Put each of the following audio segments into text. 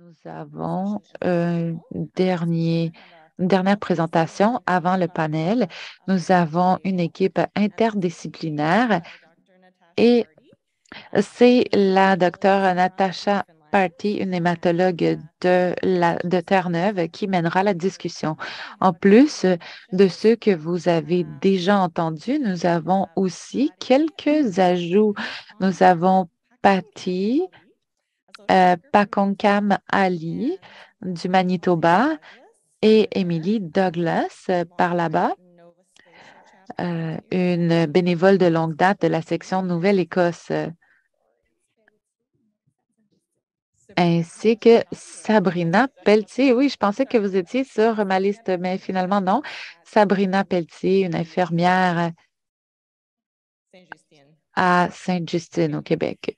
Nous avons une dernière présentation avant le panel. Nous avons une équipe interdisciplinaire et c'est la docteure Natasha Party, une hématologue de Terre-Neuve, qui mènera la discussion. En plus de ceux que vous avez déjà entendus, nous avons aussi quelques ajouts. Nous avons Patty Pakonkam Ali du Manitoba et Emily Douglas par là-bas, une bénévole de longue date de la section Nouvelle-Écosse, ainsi que Sabrina Pelletier. Oui, je pensais que vous étiez sur ma liste, mais finalement non. Sabrina Pelletier, une infirmière à Sainte-Justine au Québec.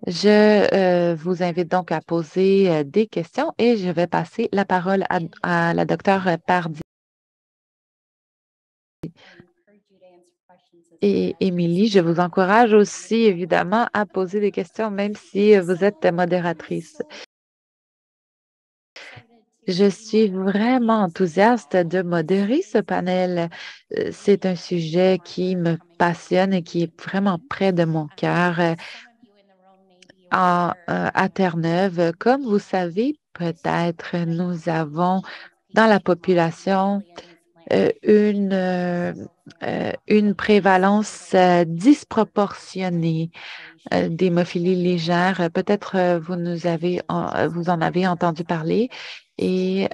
Je vous invite donc à poser des questions et je vais passer la parole à la docteure Pardy et Émilie. Je vous encourage aussi, évidemment, à poser des questions, même si vous êtes modératrice. Je suis vraiment enthousiaste de modérer ce panel. C'est un sujet qui me passionne et qui est vraiment près de mon cœur. À Terre-Neuve. Comme vous savez, peut-être nous avons dans la population une prévalence disproportionnée d'hémophilie légère. Peut-être vous en avez entendu parler. Et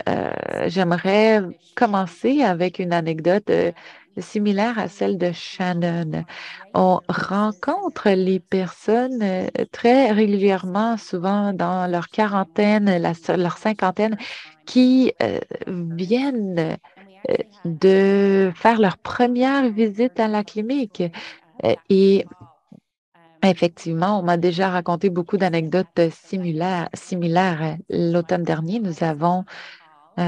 j'aimerais commencer avec une anecdote similaire à celle de Shannon. On rencontre les personnes très régulièrement, souvent dans leur quarantaine, leur cinquantaine, qui viennent de faire leur première visite à la clinique. Et effectivement, on m'a déjà raconté beaucoup d'anecdotes similaires. L'automne dernier, nous avons,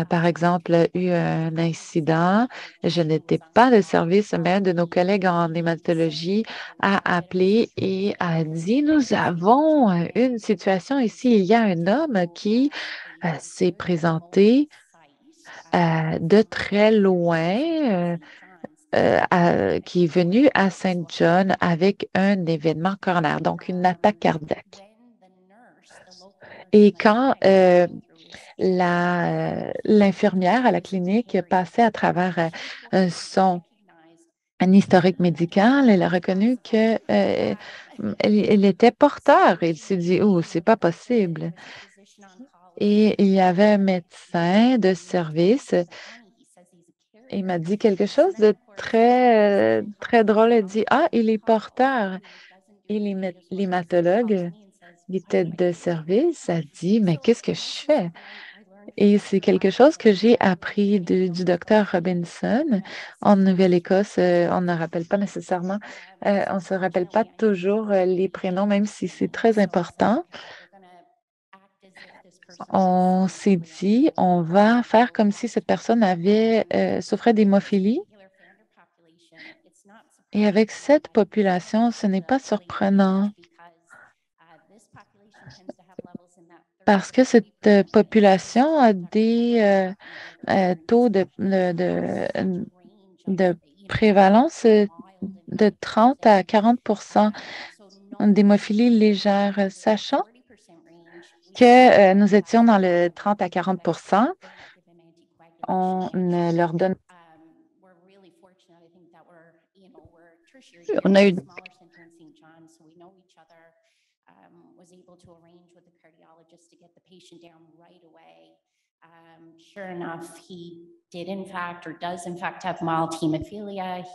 par exemple, eu un incident. Je n'étais pas de service, mais un de nos collègues en hématologie a appelé et a dit, nous avons une situation ici. Il y a un homme qui s'est présenté de très loin. Qui est venu à Saint John avec un événement coronaire, donc une attaque cardiaque. Et quand l'infirmière à la clinique passait à travers son un historique médical, elle a reconnu que elle était porteur. Il s'est dit, oh, c'est pas possible. Et il y avait un médecin de service. Il m'a dit quelque chose de très drôle. Il dit, ah, il est porteur. Et l'hématologue qui était de service a dit, mais qu'est-ce que je fais? Et c'est quelque chose que j'ai appris du docteur Robinson en Nouvelle-Écosse. On ne rappelle pas nécessairement, on ne se rappelle pas toujours les prénoms, même si c'est très important. On s'est dit, on va faire comme si cette personne souffrait d'hémophilie. Et avec cette population, ce n'est pas surprenant parce que cette population a des taux de prévalence de 30 à 40 d'hémophilie légère, sachant que nous étions dans le 30 à 40 on ne leur donne. On a eu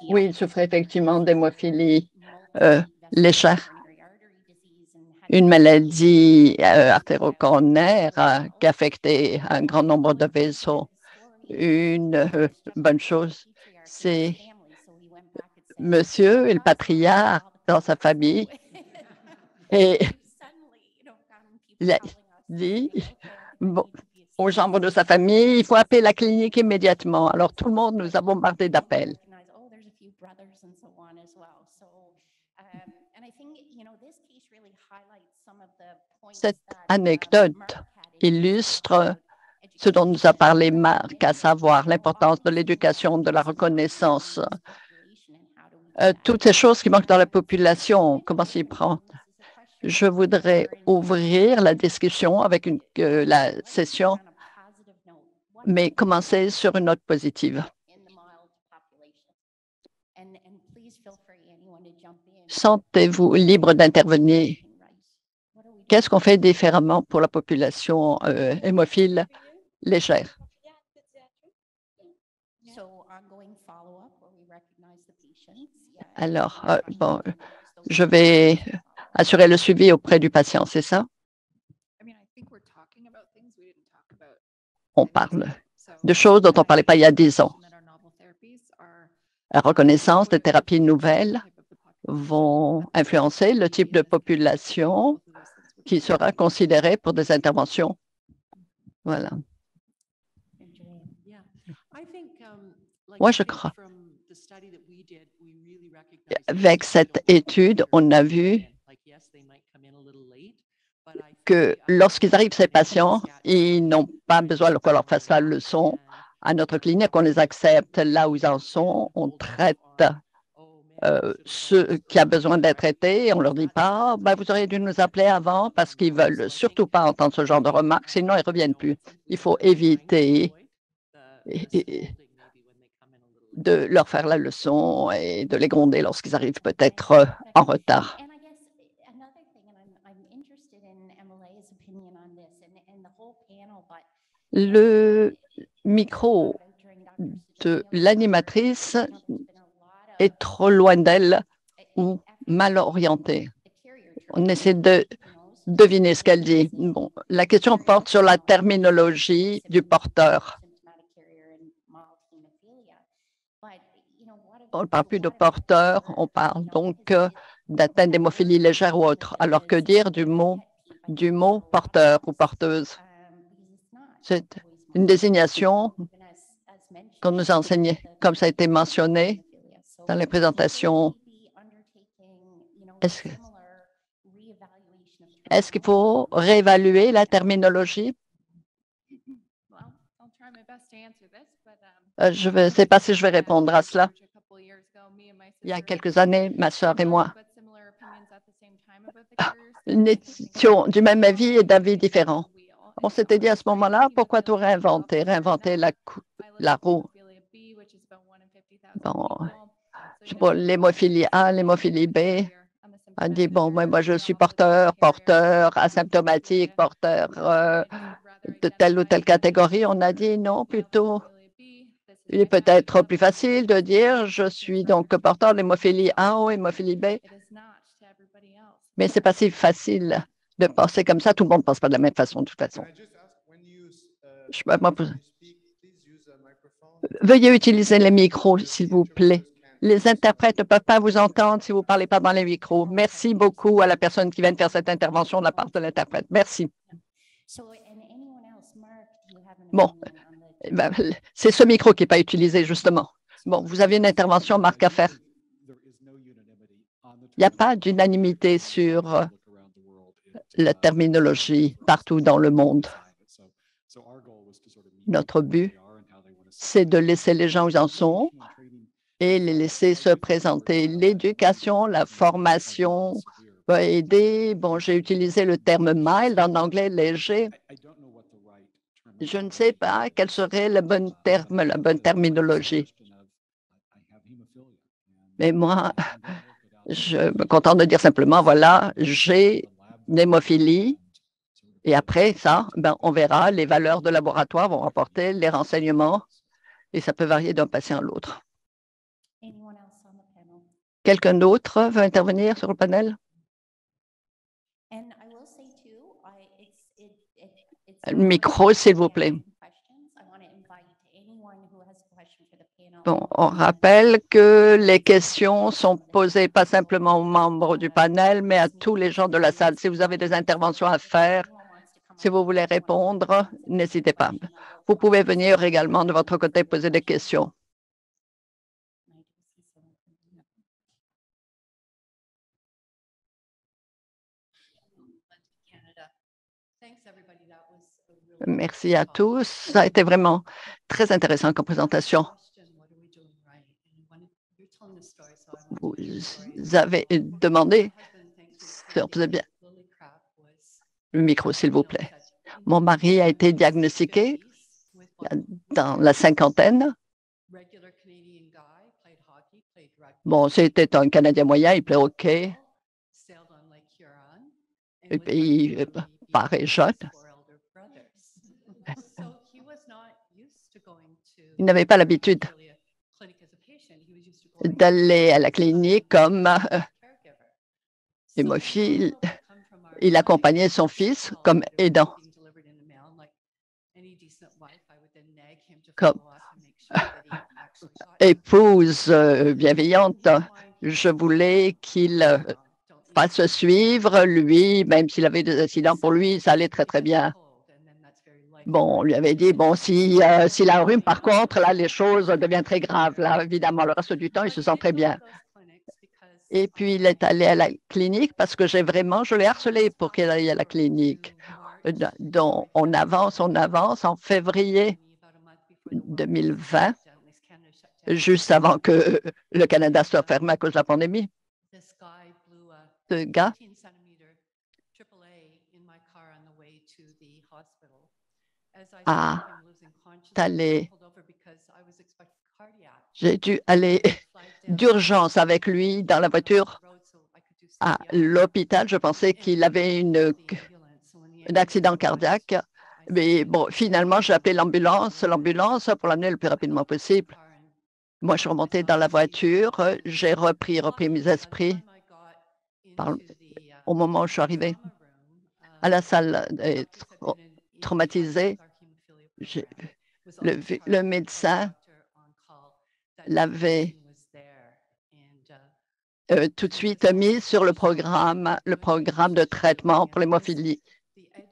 Oui, il souffrait effectivement d'hémophilie légère, une maladie artéro-coronaire qui affectait un grand nombre de vaisseaux. Une bonne chose, c'est monsieur et le patriarche dans sa famille. Et il a dit bon, aux membres de sa famille, il faut appeler la clinique immédiatement. Alors tout le monde nous a bombardé d'appels. Cette anecdote illustre ce dont nous a parlé Marc, à savoir l'importance de l'éducation, de la reconnaissance, toutes ces choses qui manquent dans la population, comment s'y prendre. Je voudrais ouvrir la discussion avec la session, mais commencer sur une note positive. Sentez-vous libre d'intervenir. Qu'est-ce qu'on fait différemment pour la population hémophile légère? Alors, bon, je vais assurer le suivi auprès du patient, c'est ça? On parle de choses dont on ne parlait pas il y a 10 ans. La reconnaissance des thérapies nouvelles vont influencer le type de population qui sera considérée pour des interventions. Voilà. Moi, je crois. Avec cette étude, on a vu que lorsqu'ils arrivent, ces patients, ils n'ont pas besoin qu'on leur fasse la leçon. À notre clinique, on les accepte là où ils en sont. On traite ceux qui ont besoin d'être traités. On ne leur dit pas, ben, vous auriez dû nous appeler avant parce qu'ils ne veulent surtout pas entendre ce genre de remarques, sinon ils ne reviennent plus. Il faut éviter de leur faire la leçon et de les gronder lorsqu'ils arrivent peut-être en retard. Le micro de l'animatrice est trop loin d'elle ou mal orienté. On essaie de deviner ce qu'elle dit. Bon, la question porte sur la terminologie du porteur. On ne parle plus de porteur, on parle donc d'atteinte d'hémophilie légère ou autre. Alors que dire du mot porteur ou porteuse? C'est une désignation qu'on nous a enseignée, comme ça a été mentionné dans les présentations. Est-ce qu'il faut réévaluer la terminologie? Je ne sais pas si je vais répondre à cela. Il y a quelques années, ma sœur et moi, nous étions du même avis et d'avis différents. On s'était dit à ce moment-là, pourquoi tout réinventer? Réinventer la roue. Bon, l'hémophilie A, l'hémophilie B. On dit, bon, moi, je suis porteur, asymptomatique, porteur de telle ou telle catégorie. On a dit non, plutôt, il est peut-être plus facile de dire, je suis donc porteur d'hémophilie A ou hémophilie B. Mais ce n'est pas si facile de penser comme ça. Tout le monde ne pense pas de la même façon, de toute façon. Veuillez utiliser les micros, s'il vous plaît. Les interprètes ne peuvent pas vous entendre si vous ne parlez pas dans les micros. Merci beaucoup à la personne qui vient de faire cette intervention de la part de l'interprète. Merci. Bon, c'est ce micro qui n'est pas utilisé, justement. Bon, vous avez une intervention, Marc, à faire. Il n'y a pas d'unanimité sur la terminologie partout dans le monde. Notre but, c'est de laisser les gens où ils en sont et les laisser se présenter. L'éducation, la formation va aider. Bon, j'ai utilisé le terme mild en anglais, léger. Je ne sais pas quel serait le bon terme, la bonne terminologie. Mais moi, je me contente de dire simplement, voilà, j'ai une hémophilie. Et après ça, on verra, les valeurs de laboratoire vont rapporter les renseignements et ça peut varier d'un patient à l'autre. Quelqu'un d'autre veut intervenir sur le panel? Le micro, s'il vous plaît. Bon, on rappelle que les questions sont posées pas simplement aux membres du panel, mais à tous les gens de la salle. Si vous avez des interventions à faire, si vous voulez répondre, n'hésitez pas. Vous pouvez venir également de votre côté poser des questions. Merci à tous. Ça a été vraiment très intéressant comme présentation. Vous avez demandé si on faisait bien. Le micro, s'il vous plaît. Mon mari a été diagnostiqué dans la cinquantaine. Bon, c'était un Canadien moyen, il plaît hockey. Et puis, il paraît jeune. Il n'avait pas l'habitude d'aller à la clinique comme hémophile. Il accompagnait son fils comme aidant. Comme épouse bienveillante, je voulais qu'il fasse suivre, lui, même s'il avait des accidents, pour lui, ça allait très, très bien. Bon, on lui avait dit, bon, s'il a un rhume, par contre, là, les choses deviennent très graves. Là, évidemment, le reste du temps, il se sent très bien. Et puis, il est allé à la clinique parce que je l'ai harcelé pour qu'il aille à la clinique. Donc, on avance. En février 2020, juste avant que le Canada soit fermé à cause de la pandémie, ce gars a allé. J'ai dû aller d'urgence avec lui dans la voiture à l'hôpital. Je pensais qu'il avait un accident cardiaque. Mais bon, finalement, j'ai appelé l'ambulance pour l'amener le plus rapidement possible. Moi, je suis remontée dans la voiture. J'ai repris mes esprits au moment où je suis arrivée à la salle traumatisée. Le médecin l'avait tout de suite mis sur le programme de traitement pour l'hémophilie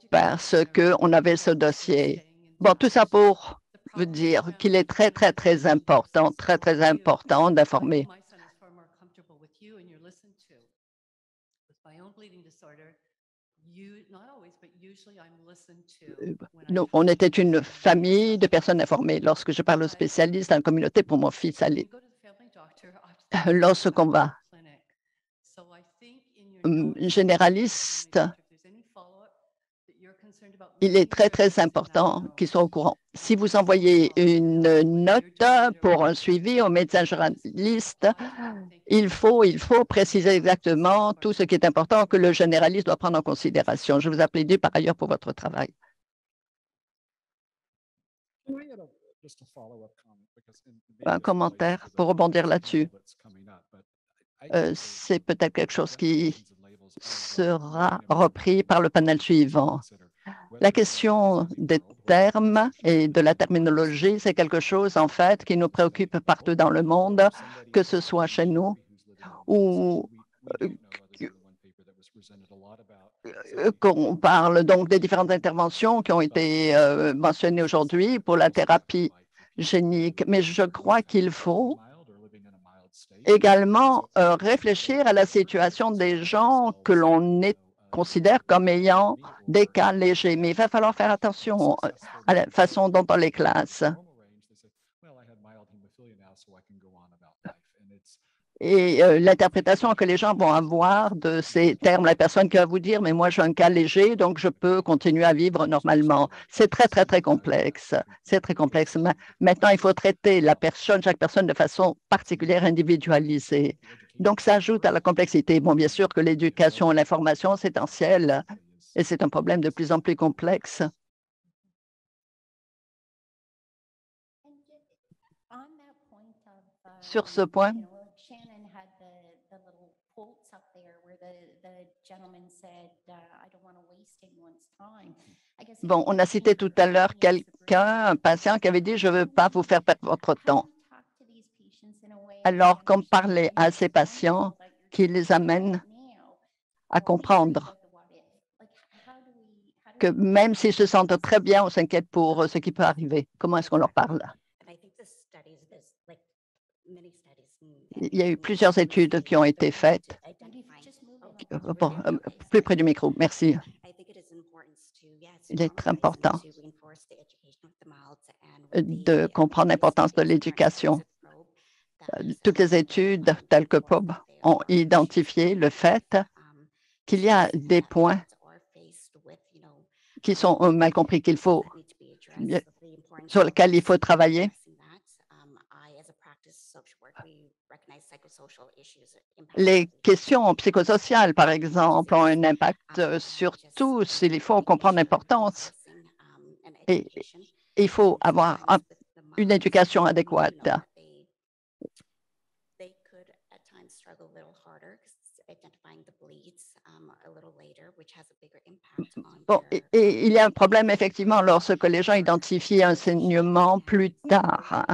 parce qu'on avait ce dossier. Bon, tout ça pour vous dire qu'il est très, très, très important d'informer. Nous, on était une famille de personnes informées. Lorsque je parle aux spécialistes dans la communauté pour mon fils, lorsqu'on va généraliste, il est très, très important qu'ils soient au courant. Si vous envoyez une note pour un suivi au médecin généraliste, il faut préciser exactement tout ce qui est important que le généraliste doit prendre en considération. Je vous applaudis par ailleurs pour votre travail. Un commentaire pour rebondir là-dessus. C'est peut-être quelque chose qui sera repris par le panel suivant. La question des termes et de la terminologie, c'est quelque chose, en fait, qui nous préoccupe partout dans le monde, que ce soit chez nous ou qu'on parle donc des différentes interventions qui ont été mentionnées aujourd'hui pour la thérapie génique. Mais je crois qu'il faut également réfléchir à la situation des gens que l'on considère comme ayant des cas légers. Mais il va falloir faire attention à la façon dont on les classe. Et l'interprétation que les gens vont avoir de ces termes, la personne qui va vous dire, mais moi j'ai un cas léger, donc je peux continuer à vivre normalement. C'est très, très, très complexe. C'est très complexe. Maintenant, il faut traiter chaque personne de façon particulière, individualisée. Donc, ça ajoute à la complexité. Bon, bien sûr que l'éducation et l'information, c'est essentiel et c'est un problème de plus en plus complexe. Sur ce point, bon, on a cité tout à l'heure un patient qui avait dit « Je ne veux pas vous faire perdre votre temps ». Alors, comme parler à ces patients qui les amènent à comprendre que même s'ils se sentent très bien, on s'inquiète pour ce qui peut arriver. Comment est-ce qu'on leur parle? Il y a eu plusieurs études qui ont été faites. Bon, plus près du micro, merci. Il est très important de comprendre l'importance de l'éducation. Toutes les études telles que POB ont identifié le fait qu'il y a des points qui sont mal compris, sur lesquels il faut travailler. Les questions psychosociales, par exemple, ont un impact sur tous. Il faut en comprendre l'importance. Et il faut avoir une éducation adéquate. Bon, et il y a un problème effectivement lorsque les gens identifient un saignement plus tard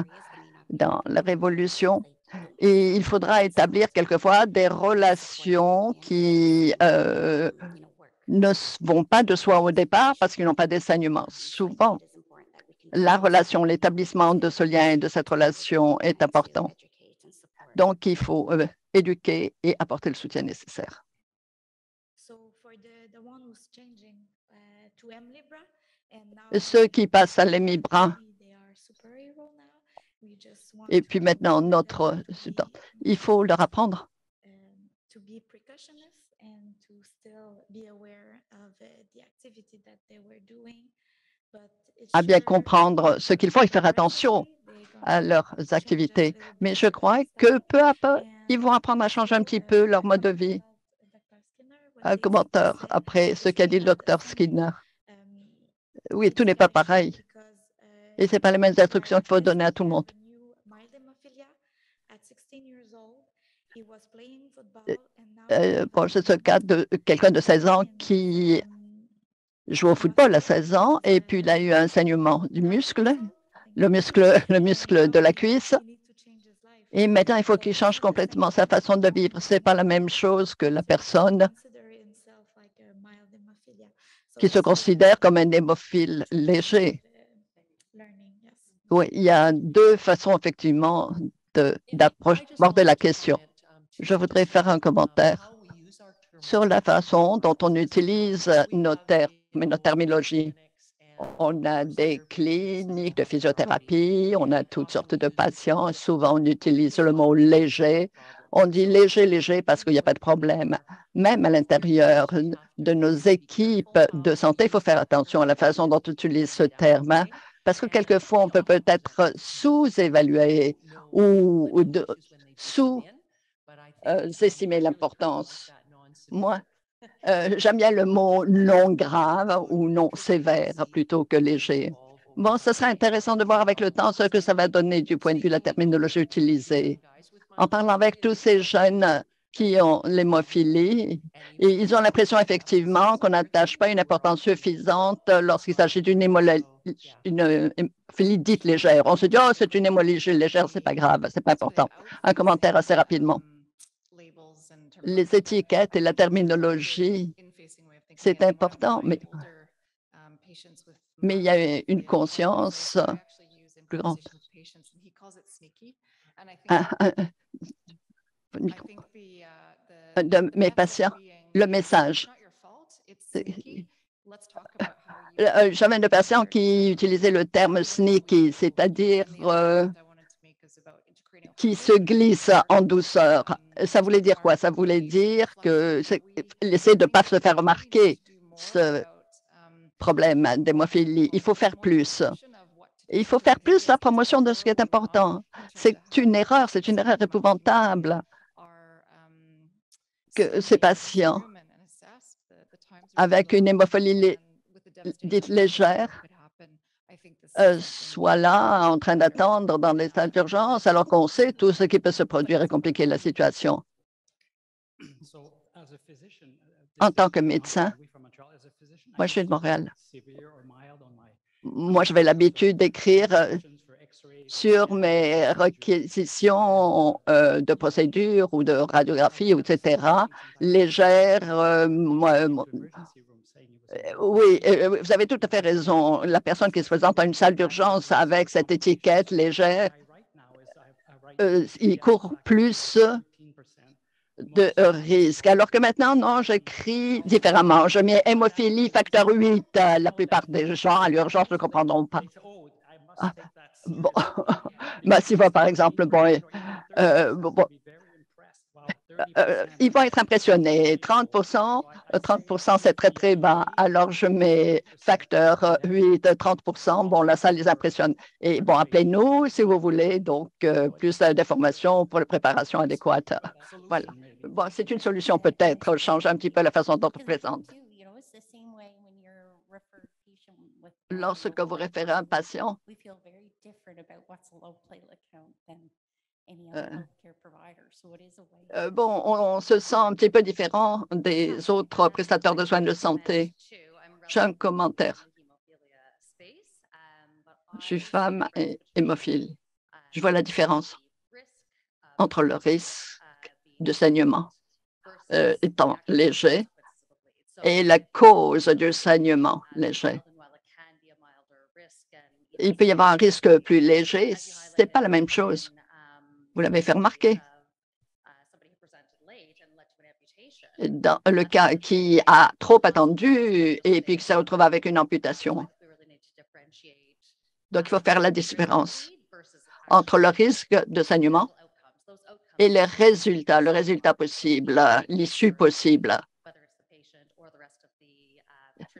dans la révolution. Et il faudra établir quelquefois des relations qui ne vont pas de soi au départ parce qu'ils n'ont pas d'enseignement. Souvent, la relation, l'établissement de ce lien et de cette relation est important. Donc, il faut éduquer et apporter le soutien nécessaire. Ceux qui passent à l'Emibra, et puis maintenant, il faut leur apprendre à bien comprendre ce qu'ils font et faire attention à leurs activités. Mais je crois que peu à peu, ils vont apprendre à changer un petit peu leur mode de vie. Un commentaire après ce qu'a dit le docteur Skinner. Oui, tout n'est pas pareil. Et ce n'est pas les mêmes instructions qu'il faut donner à tout le monde. Bon, c'est ce cas de quelqu'un de 16 ans qui joue au football à 16 ans et puis il a eu un saignement du muscle, le muscle de la cuisse. Et maintenant, il faut qu'il change complètement sa façon de vivre. Ce n'est pas la même chose que la personne qui se considère comme un hémophile léger. Oui, il y a deux façons, effectivement, d'aborder la question. Je voudrais faire un commentaire sur la façon dont on utilise nos termes et nos terminologies. On a des cliniques de physiothérapie, on a toutes sortes de patients. Souvent, on utilise le mot léger. On dit léger, léger parce qu'il n'y a pas de problème. Même à l'intérieur de nos équipes de santé, il faut faire attention à la façon dont on utilise ce terme parce que quelquefois, on peut peut-être sous-évaluer ou sous-estimer l'importance. Moi, j'aime bien le mot non grave ou non sévère plutôt que léger. Bon, ce sera intéressant de voir avec le temps ce que ça va donner du point de vue de la terminologie utilisée. En parlant avec tous ces jeunes qui ont l'hémophilie, et ils ont l'impression effectivement qu'on n'attache pas une importance suffisante lorsqu'il s'agit d'une hémophilie dite légère. On se dit, oh, c'est une hémophilie légère, c'est pas grave, c'est pas important. Un commentaire assez rapidement. Les étiquettes et la terminologie, c'est important, mais il y a une conscience plus grande. De mes patients, le message. J'avais de patients qui utilisaient le terme sneaky, c'est-à-dire qui se glisse en douceur. Ça voulait dire quoi? Ça voulait dire que essayer de ne pas se faire remarquer ce problème d'hémophilie. Il faut faire plus. Il faut faire plus la promotion de ce qui est important. C'est une erreur épouvantable que ces patients avec une hémophilie dite légère soient là en train d'attendre dans l'état d'urgence alors qu'on sait tout ce qui peut se produire et compliquer la situation. En tant que médecin, moi je suis de Montréal. Moi, j'avais l'habitude d'écrire sur mes réquisitions de procédure ou de radiographie, etc., légère. Oui, vous avez tout à fait raison. La personne qui se présente à une salle d'urgence avec cette étiquette légère, il court plus de risque. Alors que maintenant, non, j'écris différemment. Je mets hémophilie facteur 8. La plupart des gens à l'urgence ne comprendront pas. Ah, bon, Massiva, par exemple, bon, ils vont être impressionnés. 30%, 30%, c'est très, très bas. Alors, je mets facteur 8, 30%. Bon, là, ça les impressionne. Et bon, appelez-nous si vous voulez, donc plus d'informations pour les préparations adéquates. Voilà. Bon, c'est une solution peut-être, changer un petit peu la façon dont on présente. Lorsque vous référez un patient, bon, on se sent un petit peu différent des autres prestataires de soins de santé. J'ai un commentaire. Je suis femme et hémophile. Je vois la différence entre le risque de saignement étant léger et la cause du saignement léger. Il peut y avoir un risque plus léger, ce n'est pas la même chose. Vous l'avez fait remarquer. Dans le cas qui a trop attendu et puis qui s'est retrouvé avec une amputation. Donc, il faut faire la différence entre le risque de saignement et les résultats, le résultat possible, l'issue possible.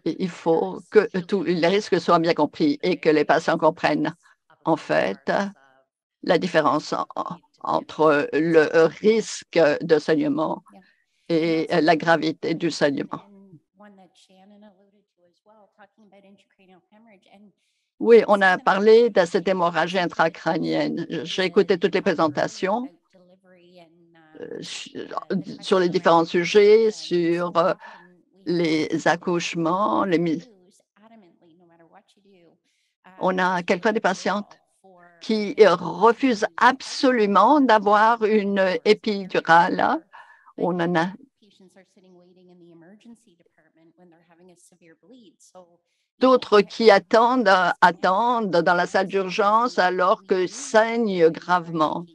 Il faut que tous les risques soient bien compris et que les patients comprennent, en fait, la différence entre le risque de saignement et la gravité du saignement. Oui, on a parlé de cette hémorragie intracrânienne. J'ai écouté toutes les présentations sur les différents sujets, sur les accouchements. On a quelquefois des patientes qui refusent absolument d'avoir une épidurale. On en a d'autres qui attendent dans la salle d'urgence alors que saignent gravement.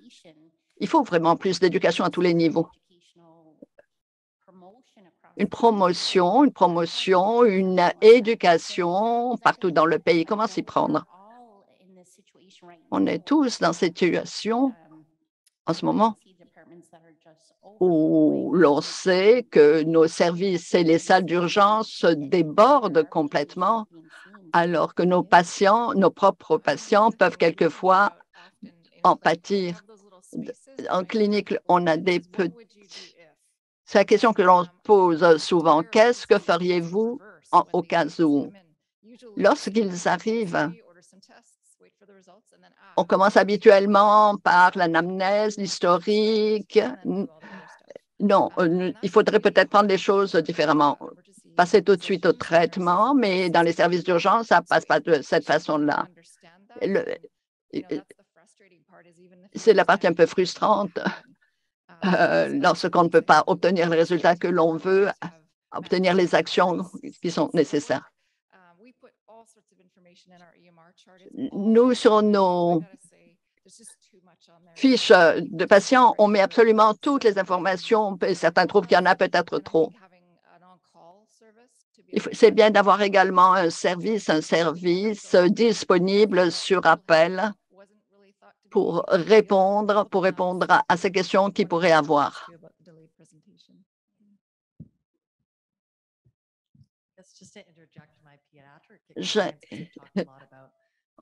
Il faut vraiment plus d'éducation à tous les niveaux. Une une éducation partout dans le pays. Comment s'y prendre? On est tous dans cette situation en ce moment où l'on sait que nos services et les salles d'urgence se débordent complètement, alors que nos patients, nos propres patients, peuvent quelquefois en pâtir. En clinique, on a des petits. C'est la question que l'on pose souvent. Qu'est-ce que feriez-vous au cas où? Lorsqu'ils arrivent, on commence habituellement par l'anamnèse, l'historique. Non, il faudrait peut-être prendre les choses différemment. Passer tout de suite au traitement, mais dans les services d'urgence, ça ne passe pas de cette façon-là. C'est la partie un peu frustrante lorsqu'on ne peut pas obtenir le résultat que l'on veut, obtenir les actions qui sont nécessaires. Nous, sur nos fiches de patients, on met absolument toutes les informations. Certains trouvent qu'il y en a peut-être trop. C'est bien d'avoir également un service disponible sur appel pour répondre à ces questions qu'ils pourraient avoir.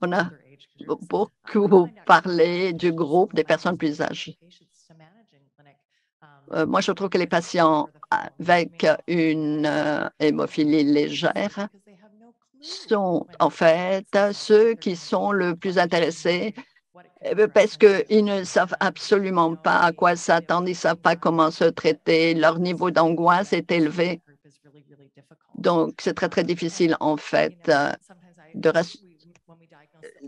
On a beaucoup parlé du groupe des personnes plus âgées. Moi, je trouve que les patients avec une hémophilie légère sont en fait ceux qui sont le plus intéressés parce qu'ils ne savent absolument pas à quoi s'attendre, ils ne savent pas comment se traiter, leur niveau d'angoisse est élevé. Donc, c'est très, très difficile en fait de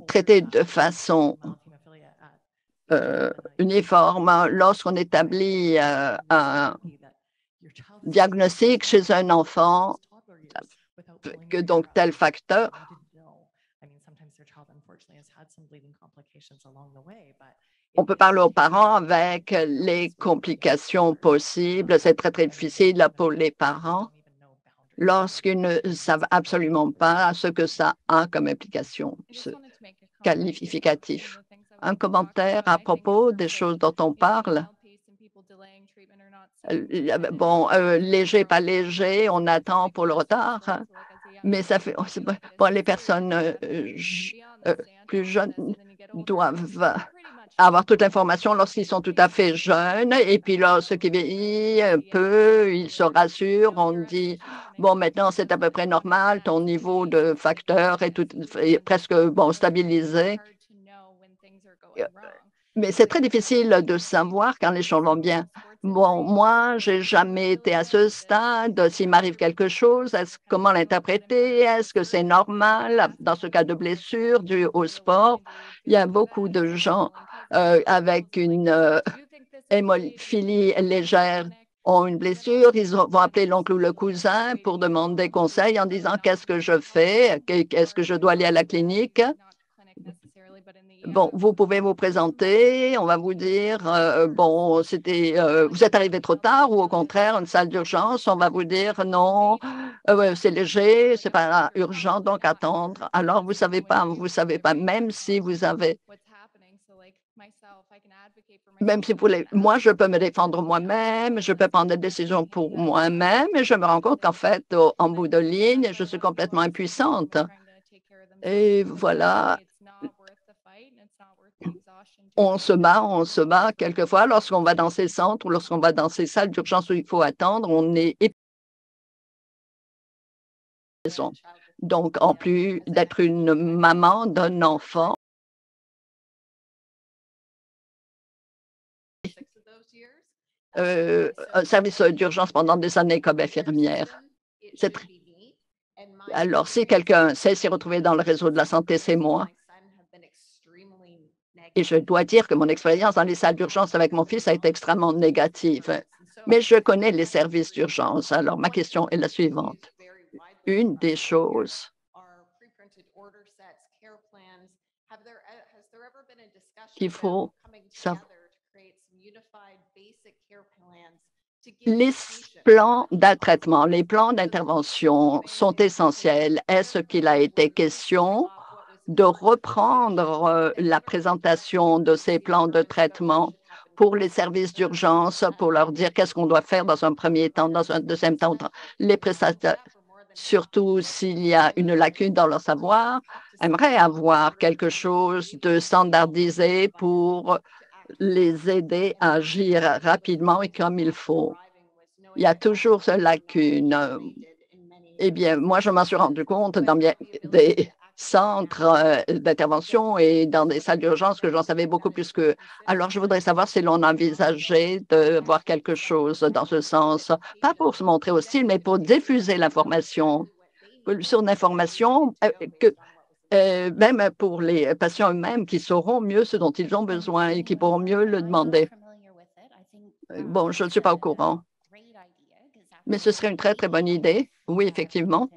traiter de façon uniforme lorsqu'on établit un diagnostic chez un enfant que donc tel facteur. On peut parler aux parents avec les complications possibles. C'est très, très difficile pour les parents lorsqu'ils ne savent absolument pas ce que ça a comme implication qualificatif. Un commentaire à propos des choses dont on parle. Bon, léger, pas léger, on attend pour le retard, hein, mais ça fait, bon, les personnes plus jeunes doivent avoir toute l'information lorsqu'ils sont tout à fait jeunes, et puis lorsqu'ils vieillissent un peu, ils se rassurent, on dit, bon, maintenant c'est à peu près normal, ton niveau de facteur est, est presque bon, stabilisé. Mais c'est très difficile de savoir quand les choses vont bien. Bon, moi, j'ai jamais été à ce stade. S'il m'arrive quelque chose, comment l'interpréter? Est-ce que c'est normal dans ce cas de blessure due au sport? Il y a beaucoup de gens avec une hémophilie légère ont une blessure. Vont appeler l'oncle ou le cousin pour demander conseil en disant qu'est-ce que je fais? Est-ce que je dois aller à la clinique? Bon, vous pouvez vous présenter, on va vous dire, bon, vous êtes arrivé trop tard ou au contraire, une salle d'urgence, on va vous dire non, ouais, c'est léger, c'est pas urgent, donc attendre. Alors, vous savez pas, même si vous avez, même si vous voulez, moi, je peux me défendre moi-même, je peux prendre des décisions pour moi-même, et je me rends compte qu'en fait, en bout de ligne, je suis complètement impuissante. Et voilà, on se bat quelquefois lorsqu'on va dans ces centres ou lorsqu'on va dans ces salles d'urgence où il faut attendre, on est épuisant. Donc, en plus d'être une maman d'un enfant, un service d'urgence pendant des années comme infirmière. Alors, si quelqu'un sait s'y retrouver dans le réseau de la santé, c'est moi. Et je dois dire que mon expérience dans les salles d'urgence avec mon fils a été extrêmement négative. Mais je connais les services d'urgence. Alors, ma question est la suivante. Une des choses qu'il faut savoir, les plans de traitement, les plans d'intervention sont essentiels. Est-ce qu'il a été question de reprendre la présentation de ces plans de traitement pour les services d'urgence, pour leur dire qu'est-ce qu'on doit faire dans un premier temps, dans un deuxième temps, les prestataires, surtout s'il y a une lacune dans leur savoir, aimeraient avoir quelque chose de standardisé pour les aider à agir rapidement et comme il faut. Il y a toujours cette lacune. Eh bien, moi, je m'en suis rendu compte dans des centres d'intervention et dans des salles d'urgence que j'en savais beaucoup plus qu'eux. Alors, je voudrais savoir si l'on envisageait de voir quelque chose dans ce sens, pas pour se montrer hostile, mais pour diffuser l'information, sur l'information que même pour les patients eux-mêmes qui sauront mieux ce dont ils ont besoin et qui pourront mieux le demander. Bon, je ne suis pas au courant, mais ce serait une très, très bonne idée. Oui, effectivement.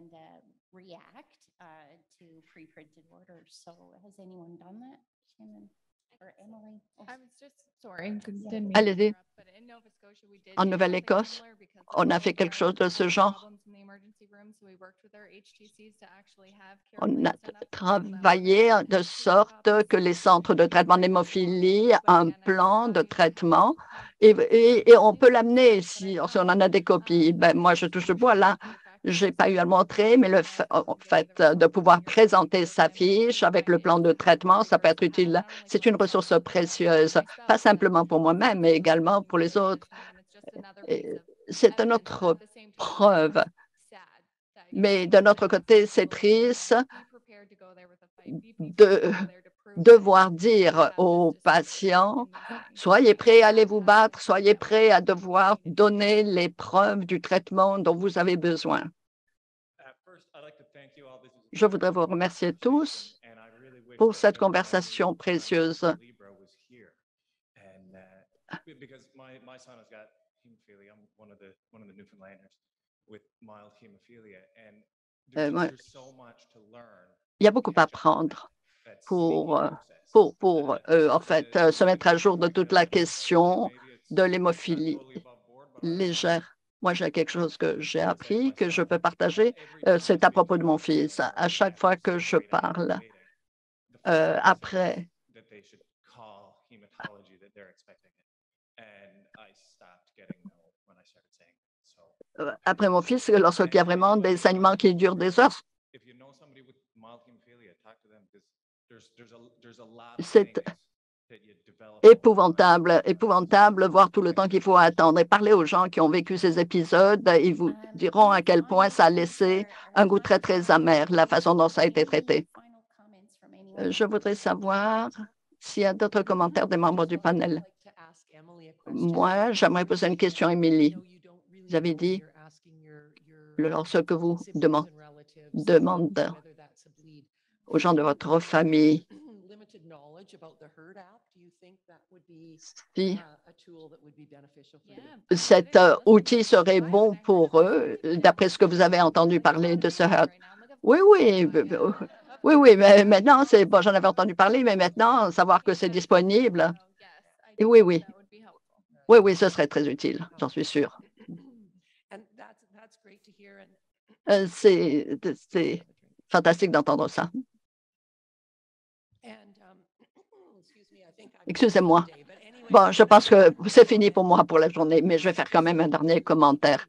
Allez-y. En Nouvelle-Écosse, on a fait quelque chose de ce genre. On a travaillé de sorte que les centres de traitement d'hémophilie aient un plan de traitement et on peut l'amener si on en a des copies. Ben, moi, je touche le bois là. Je n'ai pas eu à le montrer, mais le fait de pouvoir présenter sa fiche avec le plan de traitement, ça peut être utile. C'est une ressource précieuse, pas simplement pour moi-même, mais également pour les autres. C'est une autre preuve. Mais d'un autre côté, c'est triste de devoir dire aux patients, soyez prêts à aller vous battre, soyez prêts à devoir donner les preuves du traitement dont vous avez besoin. Je voudrais vous remercier tous pour cette conversation précieuse. Moi, il y a beaucoup à apprendre. pour, en fait, se mettre à jour de toute la question de l'hémophilie légère. Moi, j'ai quelque chose que j'ai appris, que je peux partager. C'est à propos de mon fils. À chaque fois que je parle, après, après mon fils, lorsqu'il y a vraiment des saignements qui durent des heures, c'est épouvantable, épouvantable, voir tout le temps qu'il faut attendre. Et parler aux gens qui ont vécu ces épisodes, ils vous diront à quel point ça a laissé un goût très, très amer, la façon dont ça a été traité. Je voudrais savoir s'il y a d'autres commentaires des membres du panel. Moi, j'aimerais poser une question à Émilie. Vous avez dit, lorsque vous demandez aux gens de votre famille si cet outil serait bon pour eux, d'après ce que vous avez entendu parler de ce HUD. Oui, oui, oui, oui, mais maintenant, c'est bon, j'en avais entendu parler, mais maintenant, savoir que c'est disponible, oui, oui, oui, oui, ce serait très utile, j'en suis sûre. C'est fantastique d'entendre ça. Excusez-moi. Bon, je pense que c'est fini pour moi pour la journée, mais je vais faire quand même un dernier commentaire.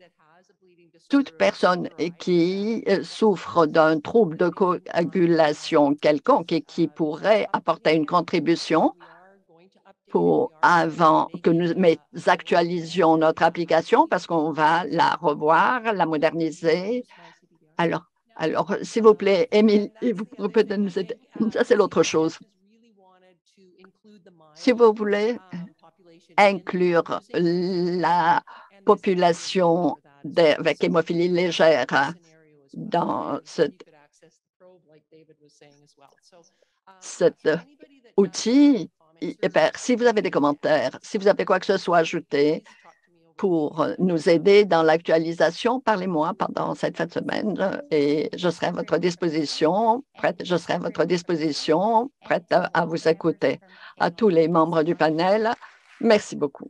Toute personne qui souffre d'un trouble de coagulation quelconque et qui pourrait apporter une contribution avant que nous actualisions notre application, parce qu'on va la revoir, la moderniser. Alors, s'il vous plaît, Émile, vous pouvez peut-être nous aider. Ça, c'est l'autre chose. Si vous voulez inclure la population avec hémophilie légère dans cet outil, si vous avez des commentaires, si vous avez quoi que ce soit à ajouter pour nous aider dans l'actualisation, parlez-moi pendant cette fin de semaine et je serai à votre disposition, prête à vous écouter. À tous les membres du panel, merci beaucoup.